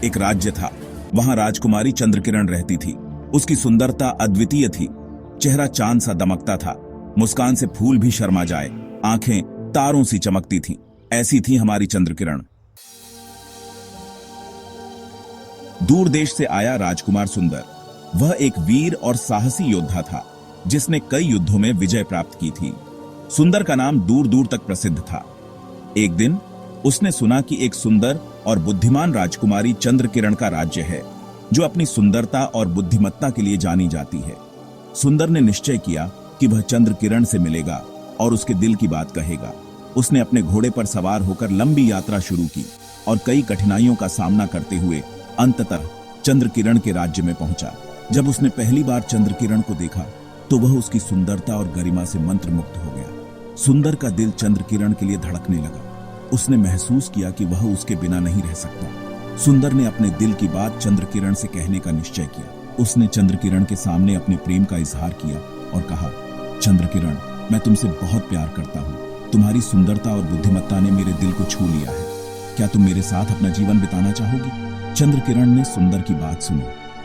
एक राज्य था। वहां राजकुमारी चंद्रकिरण रहती थी। उसकी सुंदरता अद्वितीय थी। चेहरा चांद सा दमकता था। मुस्कान से फूल भी शर्मा जाए। आंखें तारों सी चमकती थीं। ऐसी थी हमारी चंद्रकिरण। दूर देश से आया राजकुमार सुंदर। वह एक वीर और साहसी योद्धा था जिसने कई युद्धों में विजय प्राप्त की थी। सुंदर का नाम दूर दूर तक प्रसिद्ध था। एक दिन उसने सुना कि एक सुंदर और बुद्धिमान राजकुमारी चंद्रकिरण का राज्य है जो अपनी सुंदरता और बुद्धिमत्ता के लिए जानी जाती है। सुंदर ने निश्चय किया कि वह चंद्रकिरण से मिलेगा और उसके दिल की बात कहेगा। उसने अपने घोड़े पर सवार होकर लंबी यात्रा शुरू की और कई कठिनाइयों का सामना करते हुए अंततः चंद्रकिरण के राज्य में पहुंचा। जब उसने पहली बार चंद्रकिरण को देखा तो वह उसकी सुंदरता और गरिमा से मंत्रमुग्ध हो गया। सुंदर का दिल चंद्रकिरण के लिए धड़कने लगा। उसने महसूस किया कि वह उसके बिना नहीं रह सकता। सुंदर ने अपने दिल की बात चंद्रकिरण से कहने का निश्चय किया। उसने चंद्रकिरण के सामने अपने प्रेम का इजहार किया और कहा, चंद्रकिरण, मैं तुमसे बहुत प्यार करता हूँ। तुम्हारी सुंदरता और बुद्धिमत्ता ने मेरे दिल को छू लिया है। क्या तुम मेरे साथ अपना जीवन बिताना चाहोगी? चंद्रकिरण ने सुंदर की बात सुनी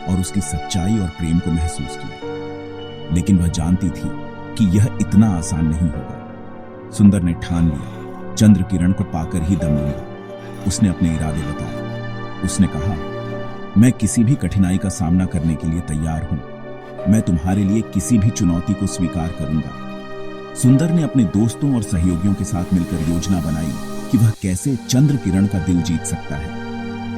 और उसकी सच्चाई और प्रेम को महसूस किया, लेकिन वह जानती थी कि यह इतना आसान नहीं होगा। सुंदर ने ठान लिया, चंद्रकिरण को पाकर ही दम लूंगा। उसने अपने इरादे बताए। उसने कहा, मैं किसी भी कठिनाई का सामना करने के लिए तैयार हूं। मैं तुम्हारे लिए किसी भी चुनौती को स्वीकार करूंगा। सुंदर ने अपने दोस्तों और सहयोगियों के साथ मिलकर योजना बनाई कि वह कैसे चंद्रकिरण का दिल जीत सकता है।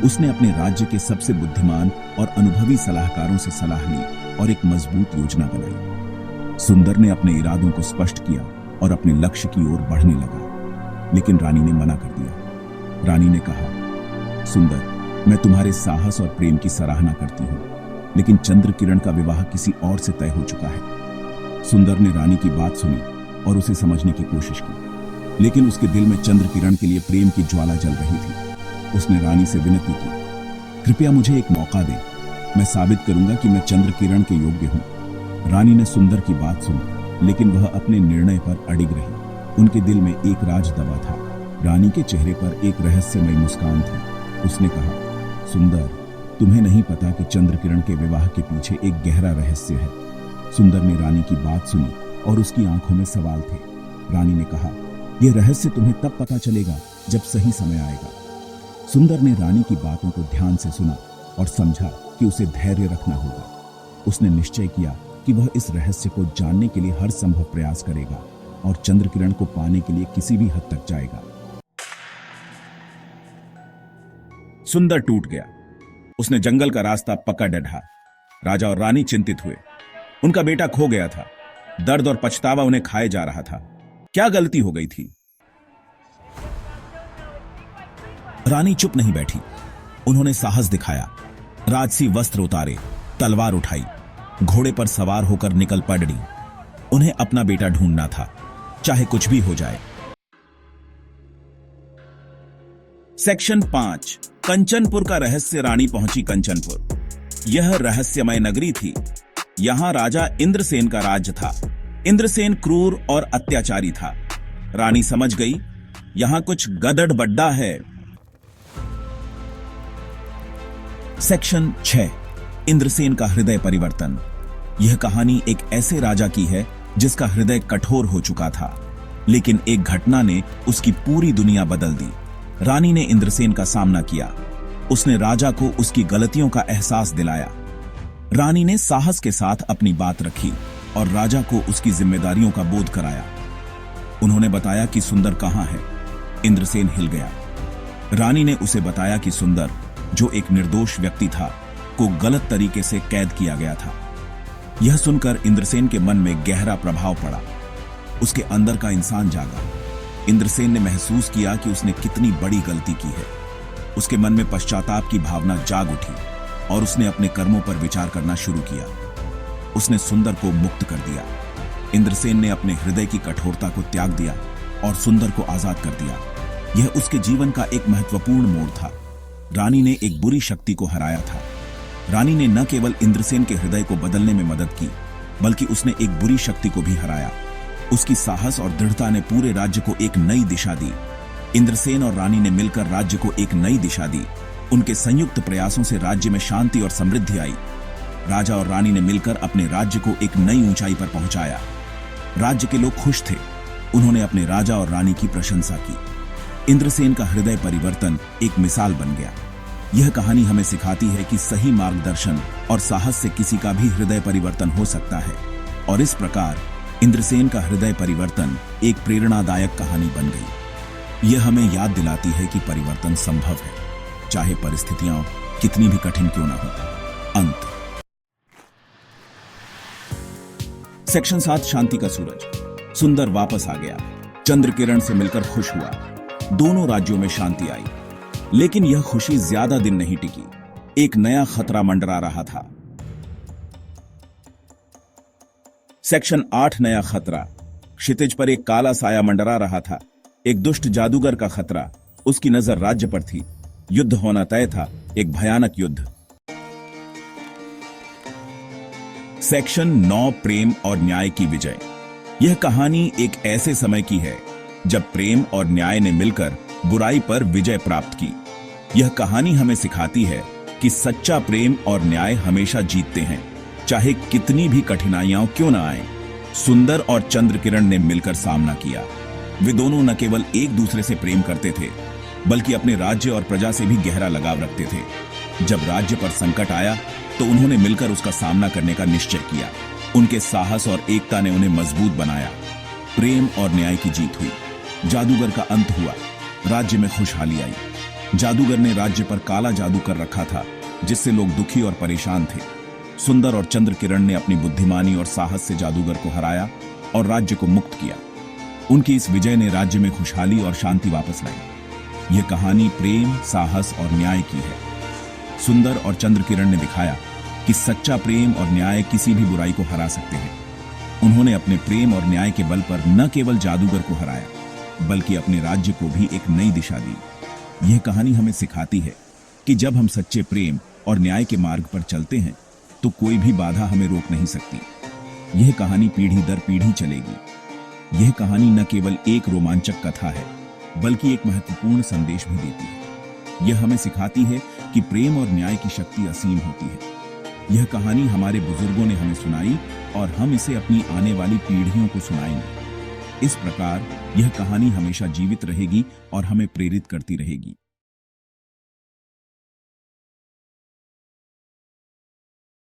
उसने अपने राज्य के सबसे बुद्धिमान और अनुभवी सलाहकारों से सलाह ली और एक मजबूत योजना बनाई। सुंदर ने अपने इरादों को स्पष्ट किया और अपने लक्ष्य की ओर बढ़ने लगा, लेकिन रानी ने मना कर दिया। रानी ने कहा, सुंदर, मैं तुम्हारे साहस और प्रेम की सराहना करती हूँ, लेकिन चंद्रकिरण का विवाह किसी और से तय हो चुका है। सुंदर ने रानी की बात सुनी और उसे समझने की कोशिश की, लेकिन उसके दिल में चंद्रकिरण के लिए प्रेम की ज्वाला जल रही थी। उसने रानी से विनती की, कृपया मुझे एक मौका दें। मैं साबित करूंगा कि मैं चंद्रकिरण के योग्य हूं। रानी ने सुंदर की बात सुनी, लेकिन वह अपने निर्णय पर अडिग रही। उनके दिल में एक राज दबा था। रानी के चेहरे पर एक रहस्यमय मुस्कान थी। उसने कहा, सुंदर, तुम्हें नहीं पता कि चंद्रकिरण के विवाह के पीछे एक गहरा रहस्य है। सुंदर ने रानी की बात सुनी और उसकी आंखों में सवाल थे। रानी ने कहा, यह रहस्य तुम्हें तब पता चलेगा जब सही समय आएगा। सुंदर ने रानी की बातों को ध्यान से सुना और समझा कि उसे धैर्य रखना होगा। उसने निश्चय किया कि वह इस रहस्य को जानने के लिए हर संभव प्रयास करेगा और चंद्रकिरण को पाने के लिए किसी भी हद तक जाएगा। सुंदर टूट गया। उसने जंगल का रास्ता पकड़ ढा। राजा और रानी चिंतित हुए। उनका बेटा खो गया था। दर्द और पछतावा उन्हें खाए जा रहा था। क्या गलती हो गई थी? रानी चुप नहीं बैठी। उन्होंने साहस दिखाया। राजसी वस्त्र उतारे, तलवार उठाई, घोड़े पर सवार होकर निकल पड़ी। उन्हें अपना बेटा ढूंढना था, चाहे कुछ भी हो जाए। सेक्शन 5, कंचनपुर का रहस्य। रानी पहुंची कंचनपुर। यह रहस्यमय नगरी थी। यहां राजा इंद्रसेन का राज्य था। इंद्रसेन क्रूर और अत्याचारी था। रानी समझ गई, यहां कुछ गड़बड़ है। सेक्शन 6, इंद्रसेन का हृदय परिवर्तन। यह कहानी एक ऐसे राजा की है जिसका हृदय कठोर हो चुका था, लेकिन एक घटना ने उसकी पूरी दुनिया बदल दी। रानी ने इंद्रसेन का सामना किया। उसने राजा को उसकी गलतियों का एहसास दिलाया। रानी ने साहस के साथ अपनी बात रखी और राजा को उसकी जिम्मेदारियों का बोध कराया। उन्होंने बताया कि सुंदर कहां है। इंद्रसेन हिल गया। रानी ने उसे बताया कि सुंदर, जो एक निर्दोष व्यक्ति था, को गलत तरीके से कैद किया गया था। यह सुनकर इंद्रसेन के मन में गहरा प्रभाव पड़ा। उसके अंदर का इंसान जागा। इंद्रसेन ने महसूस किया कि उसने कितनी बड़ी गलती की है। उसके मन में पश्चाताप की भावना जाग उठी और उसने अपने कर्मों पर विचार करना शुरू किया। उसने सुंदर को मुक्त कर दिया। इंद्रसेन ने अपने हृदय की कठोरता को त्याग दिया और सुंदर को आजाद कर दिया। यह उसके जीवन का एक महत्वपूर्ण मोड़ था। रानी ने एक बुरी शक्ति को हराया था। रानी ने न केवल इंद्रसेन के हृदय को बदलने में मदद की, बल्कि उसने एक बुरी शक्ति को भी हराया। उसकी साहस और दृढ़ता ने पूरे राज्य को एक नई दिशा दी। इंद्रसेन और रानी ने मिलकर राज्य को एक नई दिशा दी। उनके संयुक्त प्रयासों से राज्य में शांति और समृद्धि आई। राजा और रानी ने मिलकर अपने राज्य को एक नई ऊंचाई पर पहुंचाया। राज्य के लोग खुश थे। उन्होंने अपने राजा और रानी की प्रशंसा की। इंद्रसेन का हृदय परिवर्तन एक मिसाल बन गया। यह कहानी हमें सिखाती है कि सही मार्गदर्शन और साहस से किसी का भी हृदय परिवर्तन हो सकता है। और इस प्रकार इंद्रसेन का हृदय परिवर्तन एक प्रेरणादायक कहानी बन गई। यह हमें याद दिलाती है कि परिवर्तन संभव है, चाहे परिस्थितियां कितनी भी कठिन क्यों न हो। अंत। सेक्शन 7, शांति का सूरज। सुंदर वापस आ गया। चंद्र किरण से मिलकर खुश हुआ। दोनों राज्यों में शांति आई। लेकिन यह खुशी ज्यादा दिन नहीं टिकी। एक नया खतरा मंडरा रहा था। सेक्शन 8, नया खतरा। क्षितिज पर एक काला साया मंडरा रहा था। एक दुष्ट जादूगर का खतरा। उसकी नजर राज्य पर थी। युद्ध होना तय था, एक भयानक युद्ध। सेक्शन 9, प्रेम और न्याय की विजय। यह कहानी एक ऐसे समय की है जब प्रेम और न्याय ने मिलकर बुराई पर विजय प्राप्त की। यह कहानी हमें सिखाती है कि सच्चा प्रेम और न्याय हमेशा जीतते हैं, चाहे कितनी भी कठिनाइयां क्यों न आए। सुंदर और चंद्रकिरण ने मिलकर सामना किया। वे दोनों न केवल एक दूसरे से प्रेम करते थे, बल्कि अपने राज्य और प्रजा से भी गहरा लगाव रखते थे। जब राज्य पर संकट आया तो उन्होंने मिलकर उसका सामना करने का निश्चय किया। उनके साहस और एकता ने उन्हें मजबूत बनाया। प्रेम और न्याय की जीत हुई। जादूगर का अंत हुआ। राज्य में खुशहाली आई। जादूगर ने राज्य पर काला जादू कर रखा था, जिससे लोग दुखी और परेशान थे। सुंदर और चंद्रकिरण ने अपनी बुद्धिमानी और साहस से जादूगर को हराया और राज्य को मुक्त किया। उनकी इस विजय ने राज्य में खुशहाली और शांति वापस लाई। यह कहानी प्रेम, साहस और न्याय की है। सुंदर और चंद्रकिरण ने दिखाया कि सच्चा प्रेम और न्याय किसी भी बुराई को हरा सकते हैं। उन्होंने अपने प्रेम और न्याय के बल पर न केवल जादूगर को हराया, बल्कि अपने राज्य को भी एक नई दिशा दी। यह कहानी हमें सिखाती है कि जब हम सच्चे प्रेम और न्याय के मार्ग पर चलते हैं तो कोई भी बाधा हमें रोक नहीं सकती। यह कहानी पीढ़ी दर पीढ़ी चलेगी। यह कहानी न केवल एक रोमांचक कथा है, बल्कि एक महत्वपूर्ण संदेश भी देती है। यह हमें सिखाती है कि प्रेम और न्याय की शक्ति असीम होती है। यह कहानी हमारे बुजुर्गों ने हमें सुनाई और हम इसे अपनी आने वाली पीढ़ियों को सुनाएंगे। इस प्रकार यह कहानी हमेशा जीवित रहेगी और हमें प्रेरित करती रहेगी।